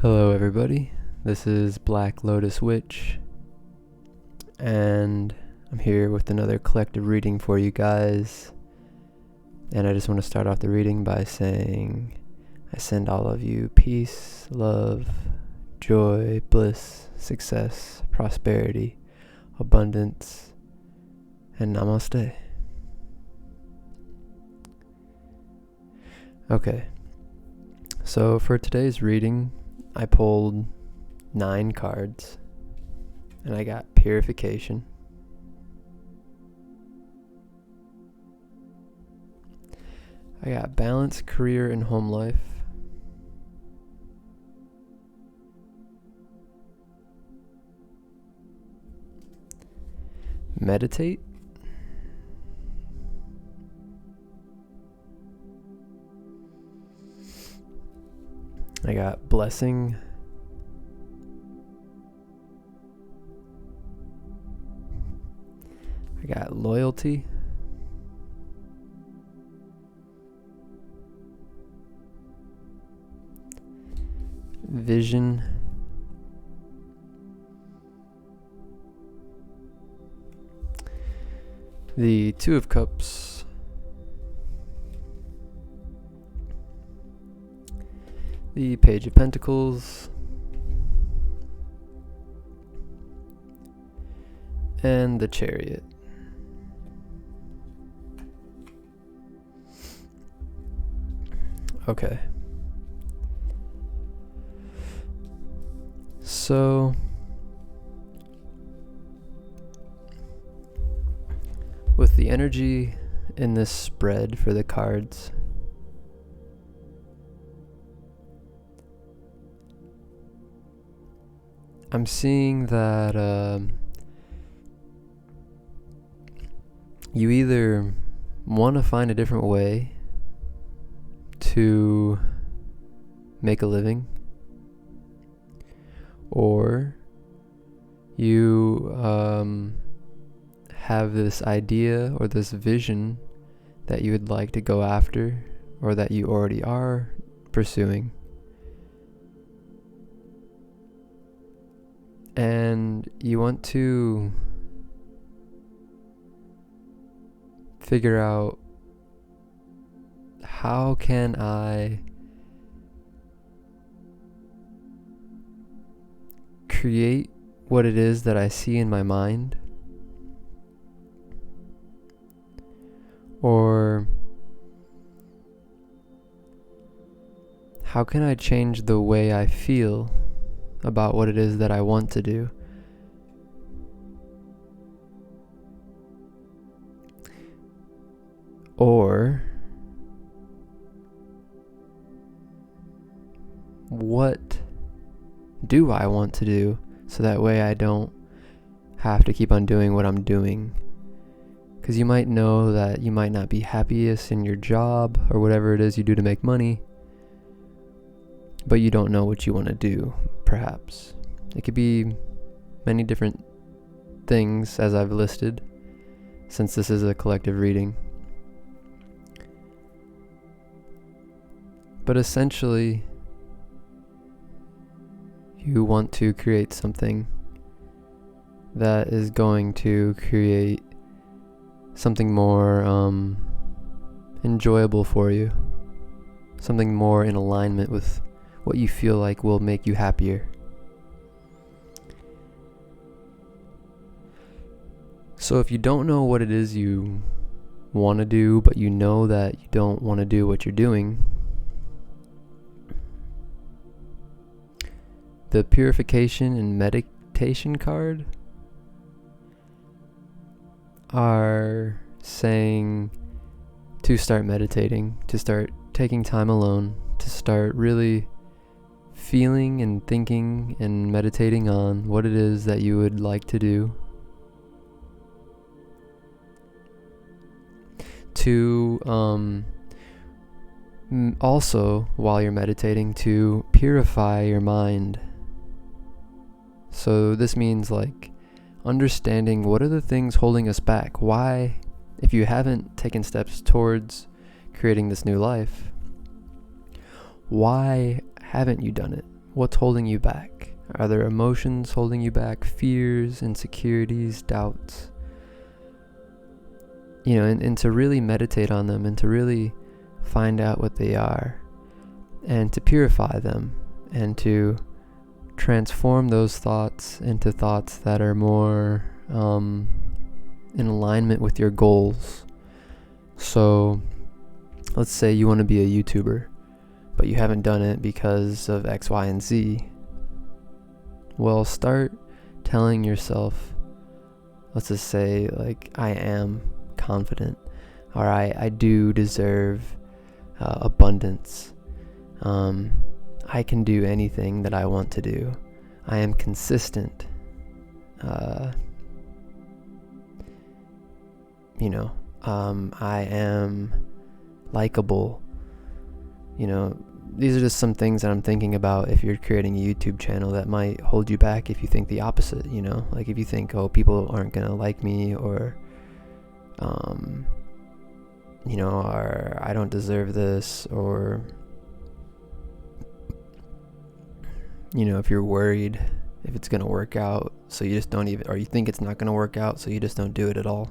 Hello everybody, this is Black Lotus Witch, and I'm here with another collective reading for you guys. And I just want to start off the reading by saying I send all of you peace, love, joy, bliss, success, prosperity, abundance, and namaste. Okay, so for today's reading, I pulled 9 cards, and I got purification, I got balance, career, and home life, meditate, I got blessing, I got loyalty, vision, the Two of Cups, the Page of Pentacles, and the Chariot. Okay. So, with the energy in this spread for the cards, I'm seeing that you either want to find a different way to make a living, or you have this idea or this vision that you would like to go after, or that you already are pursuing. And you want to figure out, how can I create what it is that I see in my mind? Or how can I change the way I feel about what it is that I want to do? Or what do I want to do, so that way I don't have to keep on doing what I'm doing? Because you might know that you might not be happiest in your job or whatever it is you do to make money, but you don't know what you want to do, perhaps. It could be many different things, as I've listed, since this is a collective reading. But essentially, you want to create something that is going to create something more enjoyable for you, something more in alignment with what you feel like will make you happier. So if you don't know what it is you want to do, but you know that you don't want to do what you're doing, the purification and meditation card are saying to start meditating, to start taking time alone, to start really feeling and thinking and meditating on what it is that you would like to do, to also, while you're meditating, to purify your mind. So this means like understanding what are the things holding us back. Why, if you haven't taken steps towards creating this new life, why haven't you done it? What's holding you back? Are there emotions holding you back? Fears, insecurities, doubts? And to really meditate on them and to really find out what they are and to purify them and to transform those thoughts into thoughts that are more in alignment with your goals. So let's say you want to be a YouTuber, but you haven't done it because of X, Y, and Z. Well, start telling yourself, let's just say, like, I am confident, or I do deserve abundance. I can do anything that I want to do. I am consistent. I am likable. These are just some things that I'm thinking about if you're creating a YouTube channel that might hold you back if you think the opposite, like if you think, oh, people aren't gonna like me, or or I don't deserve this, or if you're worried if it's gonna work out, so you just don't even, or you think it's not gonna work out, so you just don't do it at all.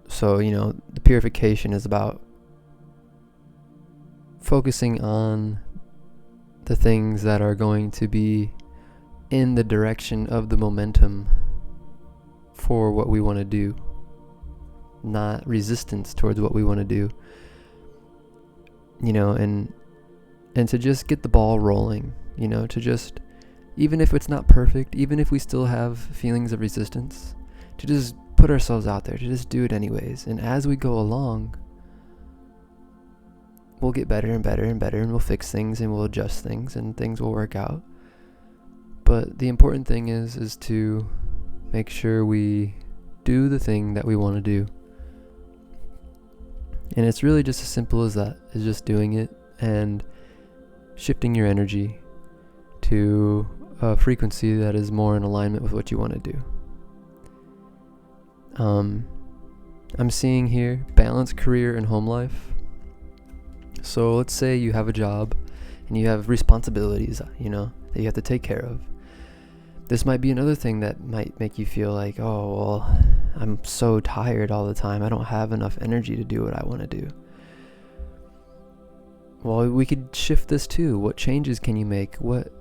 So, the purification is about focusing on the things that are going to be in the direction of the momentum for what we want to do, not resistance towards what we want to do, and to just get the ball rolling, to just, even if it's not perfect, even if we still have feelings of resistance, to just put ourselves out there, to just do it anyways. And as we go along, we'll get better and better and better, and we'll fix things and we'll adjust things and things will work out. But the important thing is to make sure we do the thing that we want to do. And it's really just as simple as that, is just doing it and shifting your energy to a frequency that is more in alignment with what you want to do. I'm seeing here balance career and home life. So let's say you have a job and you have responsibilities, that you have to take care of. This might be another thing that might make you feel like, oh, well, I'm so tired all the time. I don't have enough energy to do what I want to do. Well, we could shift this too. What changes can you make? What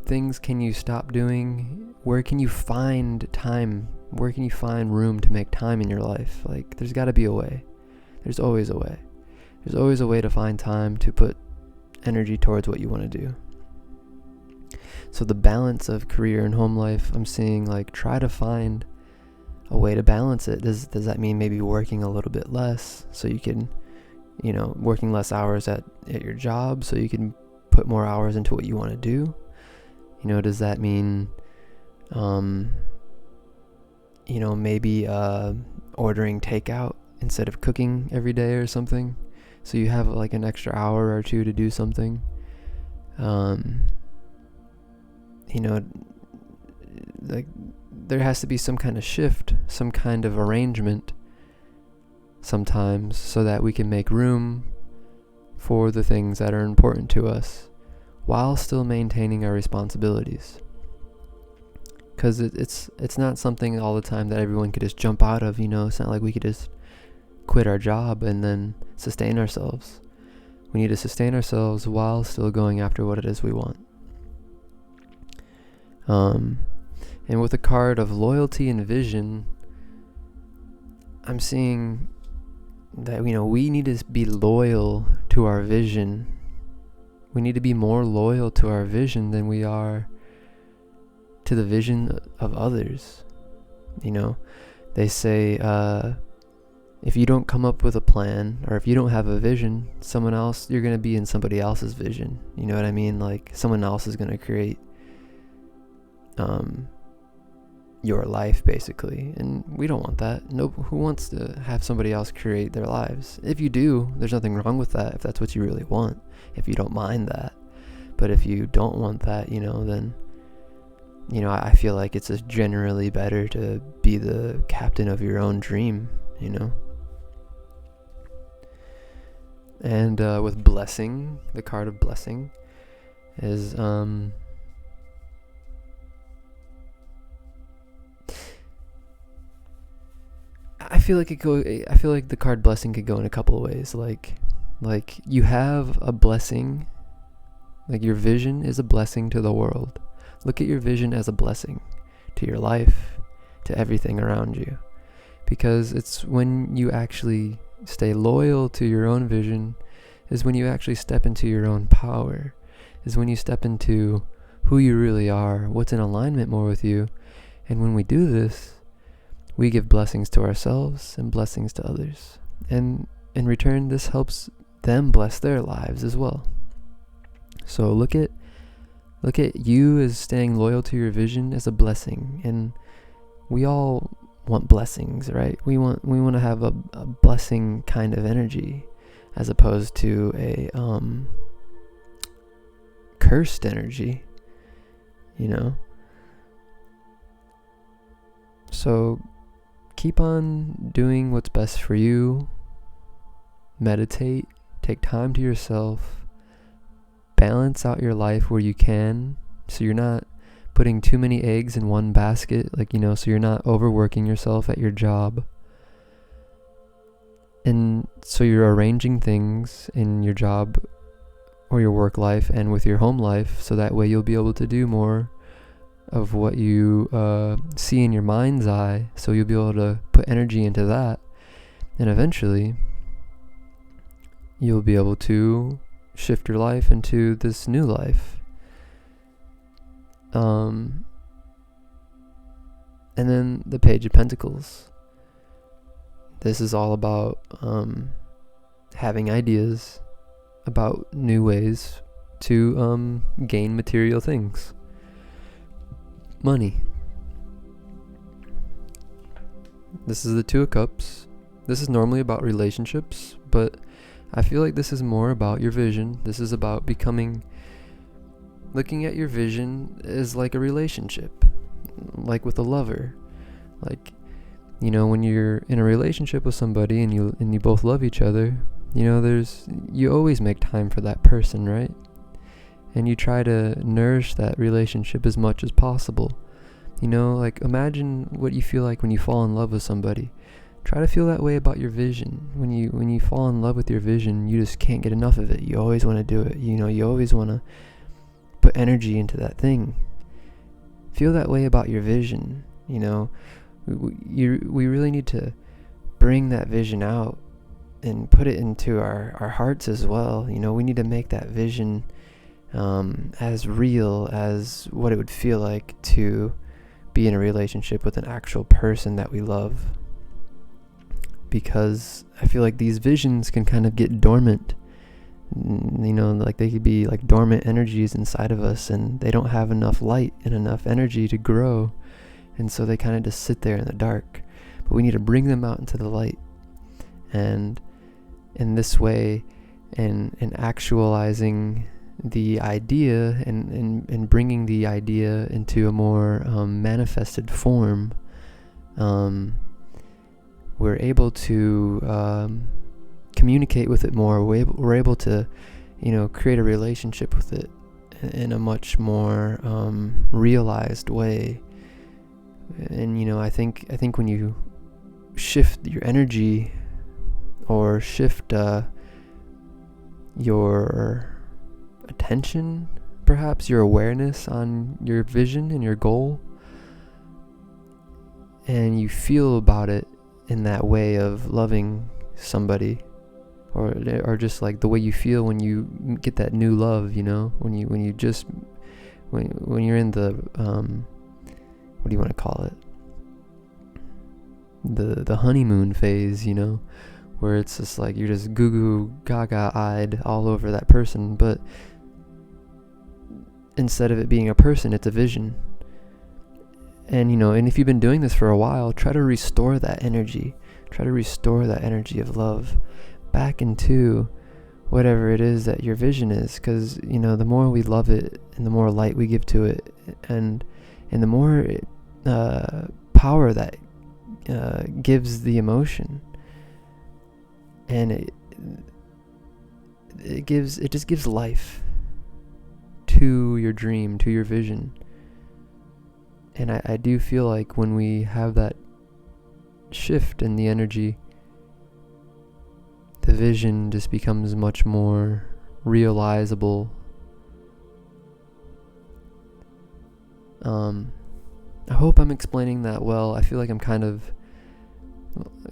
things can you stop doing? Where can you find time? Where can you find room to make time in your life? Like, there's got to be a way. There's always a way. There's always a way to find time to put energy towards what you want to do. So the balance of career and home life, I'm seeing, like, try to find a way to balance it. Does that mean maybe working a little bit less so you can, working less hours at your job so you can put more hours into what you want to do? Does that mean, maybe ordering takeout instead of cooking every day or something, so you have like an extra hour or two to do something? Like, there has to be some kind of shift, some kind of arrangement sometimes, so that we can make room for the things that are important to us while still maintaining our responsibilities. Because it's not something all the time that everyone could just jump out of. It's not like we could just quit our job and then sustain ourselves. We need to sustain ourselves while still going after what it is we want. And with the card of loyalty and vision, I'm seeing that, we need to be loyal to our vision. We need to be more loyal to our vision than we are to the vision of others. They say, if you don't come up with a plan, or if you don't have a vision, you're going to be in somebody else's vision. You know what I mean? Like, someone else is going to create your life, basically. And we don't want that. Who wants to have somebody else create their lives? If you do, there's nothing wrong with that, if that's what you really want, if you don't mind that. But if you don't want that, then I feel like it's just generally better to be the captain of your own dream. And with blessing, the card of blessing is I feel like the card blessing could go in a couple of ways. Like you have a blessing, like your vision is a blessing to the world. Look at your vision as a blessing to your life, to everything around you. Because it's when you actually stay loyal to your own vision, is when you actually step into your own power, is when you step into who you really are, what's in alignment more with you. And when we do this, we give blessings to ourselves and blessings to others. And in return, this helps them bless their lives as well. So look at you as staying loyal to your vision as a blessing. And we all want blessings, right? We want to have a blessing kind of energy, as opposed to a cursed energy, you know? So keep on doing what's best for you. Meditate, take time to yourself, balance out your life where you can, so you're not putting too many eggs in one basket, so you're not overworking yourself at your job. And so you're arranging things in your job or your work life and with your home life, so that way you'll be able to do more of what you see in your mind's eye, so you'll be able to put energy into that, and eventually you'll be able to shift your life into this new life. And then the Page of Pentacles. This is all about having ideas about new ways to gain material things. Money. This is the Two of Cups. This is normally about relationships, but I feel like this is more about your vision. This is about looking at your vision as like a relationship, like with a lover. Like, when you're in a relationship with somebody and you both love each other, you always make time for that person, right? And you try to nourish that relationship as much as possible. Imagine what you feel like when you fall in love with somebody. Try to feel that way about your vision. When you fall in love with your vision, you just can't get enough of it. You always want to do it. You always want to put energy into that thing. Feel that way about your vision. We really need to bring that vision out and put it into our hearts as well. We need to make that vision as real as what it would feel like to be in a relationship with an actual person that we love. Because I feel like these visions can kind of get dormant. They could be like dormant energies inside of us, and they don't have enough light and enough energy to grow. And so they kind of just sit there in the dark. But we need to bring them out into the light. And in this way, in actualizing the idea and bringing the idea into a more manifested form, we're able to communicate with it more. We're able to, create a relationship with it in a much more realized way. And I think when you shift your energy or shift your attention, perhaps your awareness on your vision and your goal, and you feel about it in that way of loving somebody, or just like the way you feel when you get that new love, when you're in the what do you want to call it, the honeymoon phase, where it's just like you're just goo goo gaga eyed all over that person, but instead of it being a person, it's a vision. And and if you've been doing this for a while, try to restore that energy. Try to restore that energy of love back into whatever it is that your vision is, because the more we love it and the more light we give to it, and the more power that gives the emotion, and it just gives life to your dream, to your vision. And I do feel like when we have that shift in the energy, the vision just becomes much more realizable. I hope I'm explaining that well. I feel like I'm kind of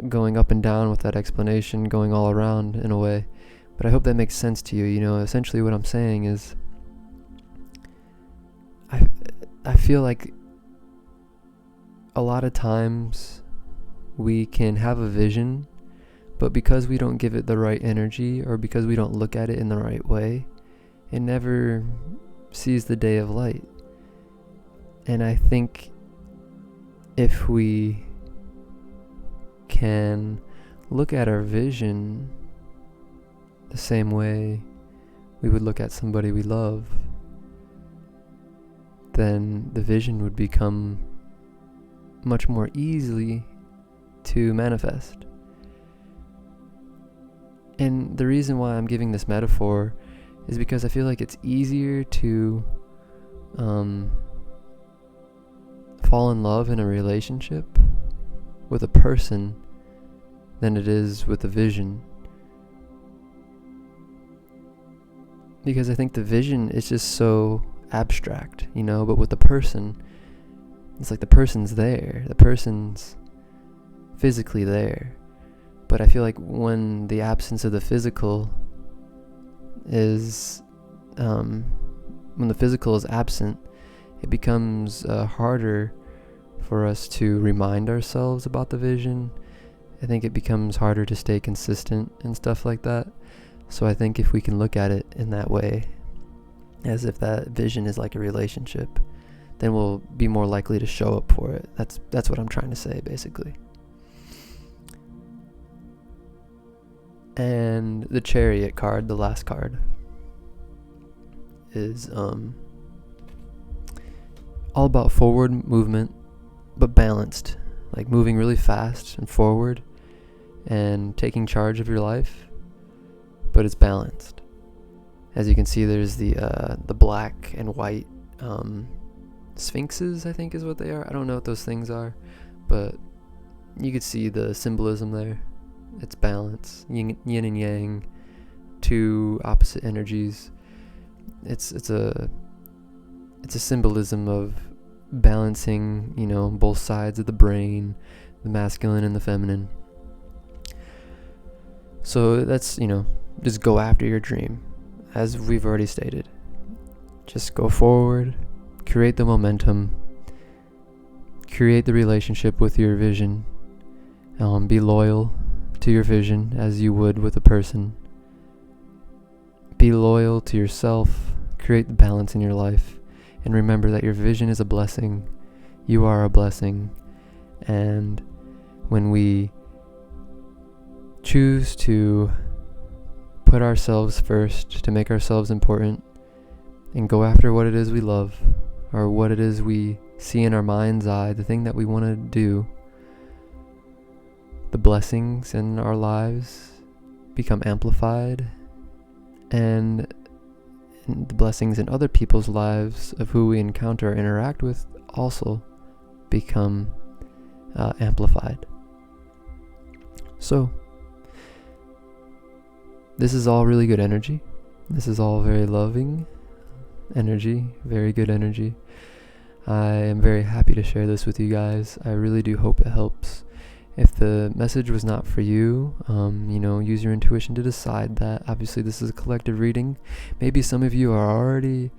going up and down with that explanation, going all around in a way, but I hope that makes sense to you. You know, essentially what I'm saying is I feel like a lot of times we can have a vision, but because we don't give it the right energy, or because we don't look at it in the right way, it never sees the day of light. And I think if we can look at our vision the same way we would look at somebody we love, then the vision would become much more easily to manifest. And the reason why I'm giving this metaphor is because I feel like it's easier to fall in love in a relationship with a person than it is with a vision. Because I think the vision is just so abstract, you know, but with the person, it's like the person's there, the person's physically there. But I feel like when the absence of the physical is, when the physical is absent, it becomes harder for us to remind ourselves about the vision. I think it becomes harder to stay consistent and stuff like that. So I think if we can look at it in that way, as if that vision is like a relationship, then we'll be more likely to show up for it. That's what I'm trying to say, basically. And the Chariot card, the last card, is all about forward movement, but balanced, like moving really fast and forward and taking charge of your life, but it's balanced. As you can see, there's the black and white sphinxes, I think is what they are. I don't know what those things are, but you could see the symbolism there. It's balance, yin and yang, two opposite energies. It's a symbolism of balancing, you know, both sides of the brain, the masculine and the feminine. So that's, you know, just go after your dream, as we've already stated. Just go forward, create the momentum, create the relationship with your vision, be loyal to your vision as you would with a person. Be loyal to yourself, create the balance in your life, and remember that your vision is a blessing. You are a blessing. And when we choose to put ourselves first, to make ourselves important, and go after what it is we love, or what it is we see in our mind's eye, the thing that we want to do, the blessings in our lives become amplified, and the blessings in other people's lives of who we encounter or interact with also become amplified. So this is all really good energy. This is all very loving energy, very good energy. I am very happy to share this with you guys. I really do hope it helps. If the message was not for you, you know, use your intuition to decide that. Obviously, this is a collective reading. Maybe some of you are already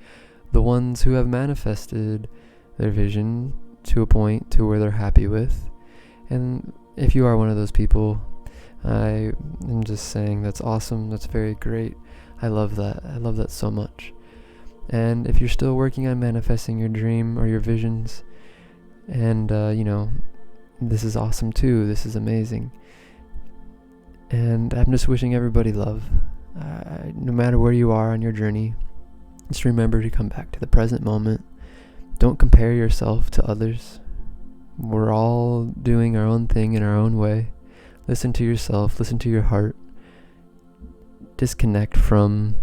the ones who have manifested their vision to a point to where they're happy with. And if you are one of those people, I am just saying that's awesome. That's very great. I love that. I love that so much. And if you're still working on manifesting your dream or your visions, and, you know, this is awesome too. This is amazing. And I'm just wishing everybody love. No matter where you are on your journey, just remember to come back to the present moment. Don't compare yourself to others. We're all doing our own thing in our own way. Listen to yourself. Listen to your heart. disconnect from,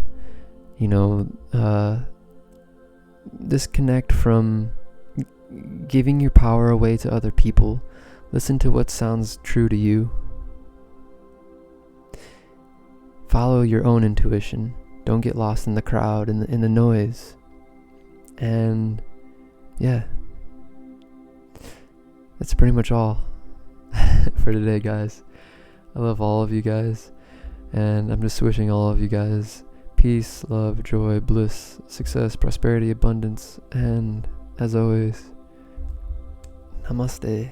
disconnect from giving your power away to other people. Listen to what sounds true to you. Follow your own intuition. Don't get lost in the crowd, in the noise. And yeah, that's pretty much all for today, guys. I love all of you guys, and I'm just wishing all of you guys peace, love, joy, bliss, success, prosperity, abundance, and as always, namaste.